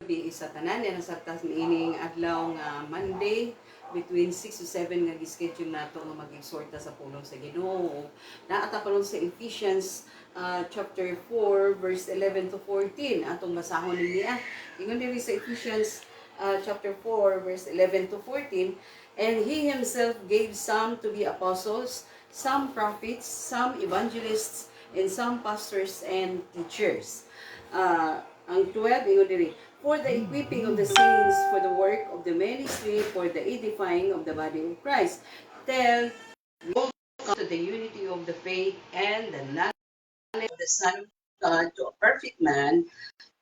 Isa tanan yan sa tas miining adlaw nga Monday between 6 to 7 nga gi-schedule nato nga mag-exhorta sa pulong sa Ginoo. Naata karon sa Ephesians chapter 4 verse 11 to 14 atong basahon niya. Ingon diri sa Ephesians chapter 4 verse 11 to 14, and he himself gave some to be apostles, some prophets, some evangelists, and some pastors and teachers. Ang 12, ingon diri, for the equipping of the saints, for the work of the ministry, for the edifying of the body of Christ, till we all come to the unity of the faith and the knowledge of the Son of God, to a perfect man,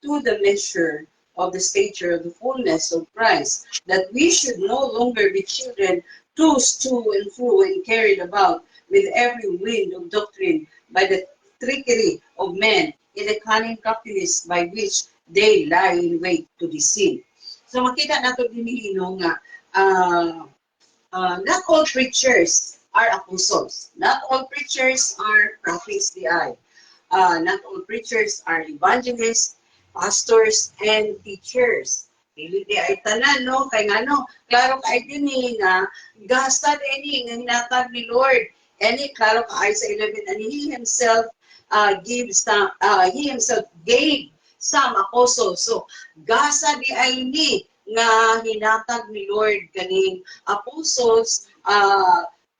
to the measure of the stature of the fullness of Christ, that we should no longer be children, tossed to and fro and carried about with every wind of doctrine by the trickery of men in the cunning craftiness by which they lie in wait to deceive. So makita nato dinhi nga not all preachers are apostles. Not all preachers are prophets di ay. Not all preachers are evangelists, pastors, and teachers. Dili di ay tanan, no? Kay nga, no? Klaro kay din nga, gasta din nga hinatag ni Lord. And klaro kay sa 11, and he himself gave some apostles. So, gasa di ay ni nga hinatag ni Lord kaning apostles,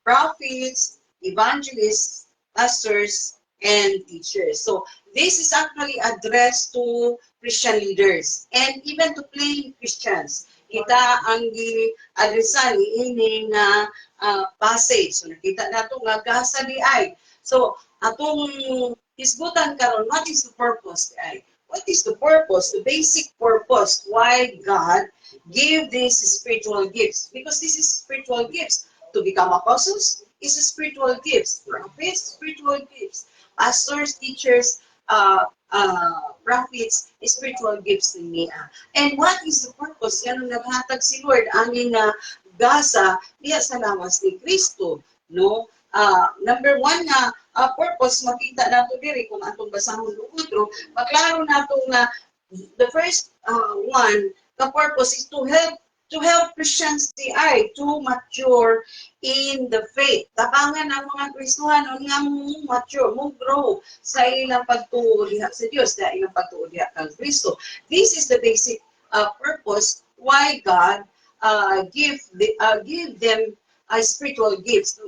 prophets, evangelists, pastors, and teachers. So this is actually addressed to Christian leaders and even to plain Christians. Kita ang gi-addressan ini nga passage. So nakita nato nga gasa di ay. So atong hisgutan karon, what is the purpose di ay? What is the purpose, the basic purpose why God gave these spiritual gifts? Because this is spiritual gifts. To become apostles is a spiritual gifts. Prophets, spiritual gifts. Pastors, teachers, prophets, spiritual gifts niya. And what is the purpose? Yan ang naghatag si Lord, aning gasa diya sa lawas ni Kristo. No? Number one na purpose, makita nato diri kung atong basahon lugutro, maklaro nato nga the first one, the purpose is to help Christians di ay to mature in the faith. Tabangan ang mga Kristohanon nga mature, mo grow sa ilang pagtuo diha sa Dios, sa ilang pagtuo diha kang Kristo. This is the basic purpose why God give them spiritual gifts.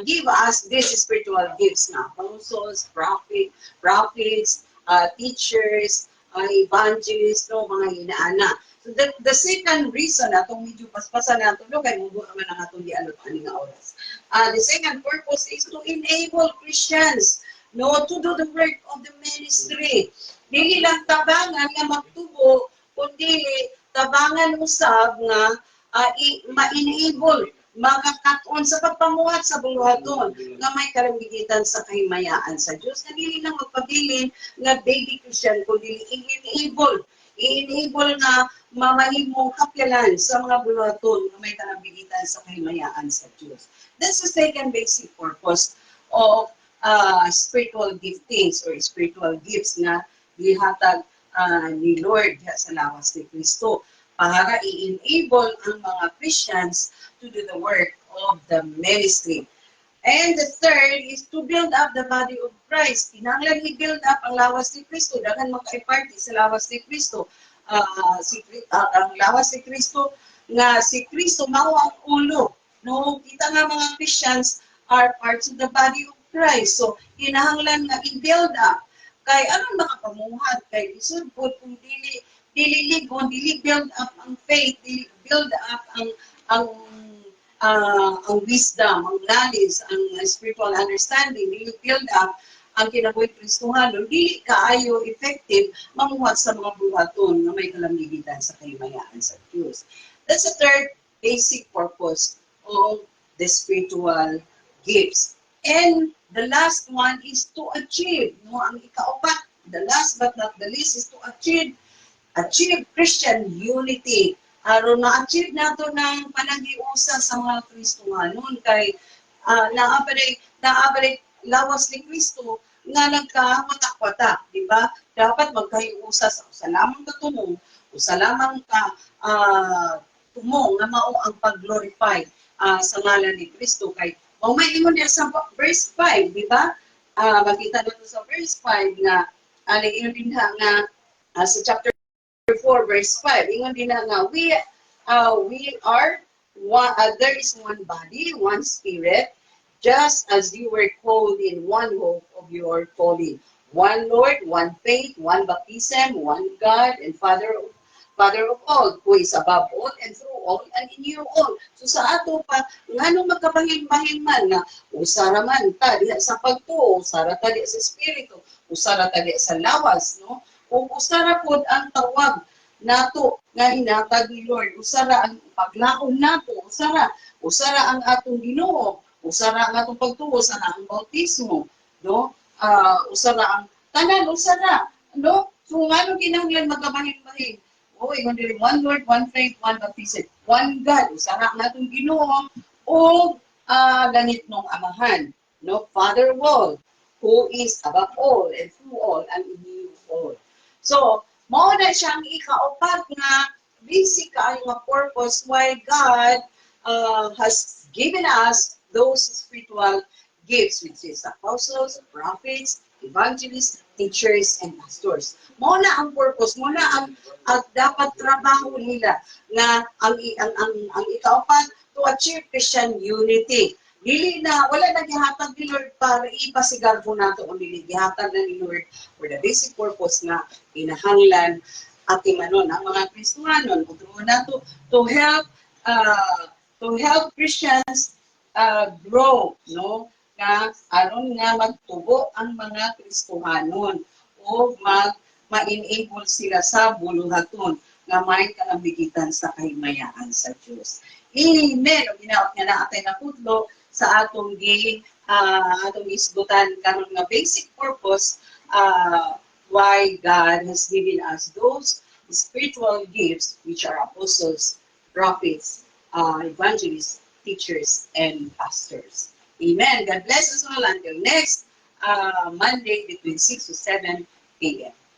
Give us these spiritual gifts na apostles, prophets, teachers, evangelists, no, mga inaana. So the second reason atong medyo paspasan nato no kay mubo naman ang atong dialog ani nga oras. The second purpose is to enable Christians no to do the work of the ministry. Dili lang tabangan nga magtubo kundi tabangan usab nga ma-enable makakat-on sa pagpamuhat sa buluhaton nga may kalambigitan sa kahimayaan sa Dios. Nga dili lang magpabilin nga baby Christian kundi i-enable na mamahimong kapyalan sa mga buluhaton na may kalambigitan sa kahimayaan sa Diyos. That's the second basic purpose of spiritual giftings or spiritual gifts na gihatag ni Lord sa lawas ni Kristo para i-enable ang mga Christians to do the work of the ministry. And the third is to build up the body of Christ. Kinahanglan i-build up ang lawas ni Kristo. Daghan magka-party sa lawas ni Kristo. Ang lawas ni Kristo nga si Kristo mao ang ulo. No, kita nga mga Christians are parts of the body of Christ. So kinahanglan nga i-build up. Kay anong makapamuhat kay isud pud kung dili build up ang faith, dili build up ang wisdom, ang knowledge, ang spiritual understanding, dili build up ang kinabuhi Kristohanon, dili kaayo effective mamuhat sa mga buhaton nga may kalambigitan sa kahimayaan sa Diyos. That's the third basic purpose of the spiritual gifts. And the last one is to achieve, no, ang ikaapat, the last but not the least is to achieve Christian unity. Aron na-achieve nato ng panagiusa sa mga Kristohanon kay naabalik lawas ni Kristo nga nagkawatak-watak, di ba? Dapat magkahiusa sa lamang katumong Usa lamang ka tumo nga mao ang pag-glorify sa ngalan ni Kristo. Kay may ingon niya sa verse 5, di ba? Makita nato sa verse 5 nga ingon din nga sa chapter 4 verse 5, ingon din nga we are one, there is one body, one spirit, just as you were called in one hope of your calling. One Lord, one faith, one baptism, one God and Father of all, who is above all and through all and in you all. So sa ato pa, nganong magkabahin-bahin man nga, usara man ta diha sa pagtuo, usara ta diha sa espiritu, usara ta diha sa lawas, no? O usara pod ang tawag nato nga hinatag ni Lord, usara ang paglaom nato, usara ang atong Ginoo, usara ang atong pagtuo, usara ang bautismo, no? Usara ang tanan, usara, no? So ngano kinahanglan magkabahin-bahin? Oh, ingon diri one Lord, one faith, one baptism, one God. Usara ang atong Ginoo o langit nung Amahan, no? Father of all, who is above all and through all and in you all. So, mao na siyang ikaupat nga basic kaayo nga purpose why God has given us those spiritual gifts, which is apostles, prophets, evangelists, teachers, and pastors. Mao na ang purpose, mao na ang dapat trabaho nila nga ang ikaupat to achieve Christian unity. Dili na wala na gihatag ni Lord para ipasigar po nato o dili gihatag na ni Lord for the basic purpose nga kinahanglan atimanon ang mga Kristiyanon utro nato to help Christians grow, no? Nga aron nga magtubo ang mga Kristohanon o ma-enable sila sa buluhaton nga may kalambigitan sa kahimayaan sa Dios. Amen. O ginaot nga naatay na pudlo sa atong atong isgutan karon nga basic purpose why God has given us those spiritual gifts which are apostles, prophets, evangelists, teachers, and pastors. Amen. God bless us all until next Monday between 6 to 7 p.m.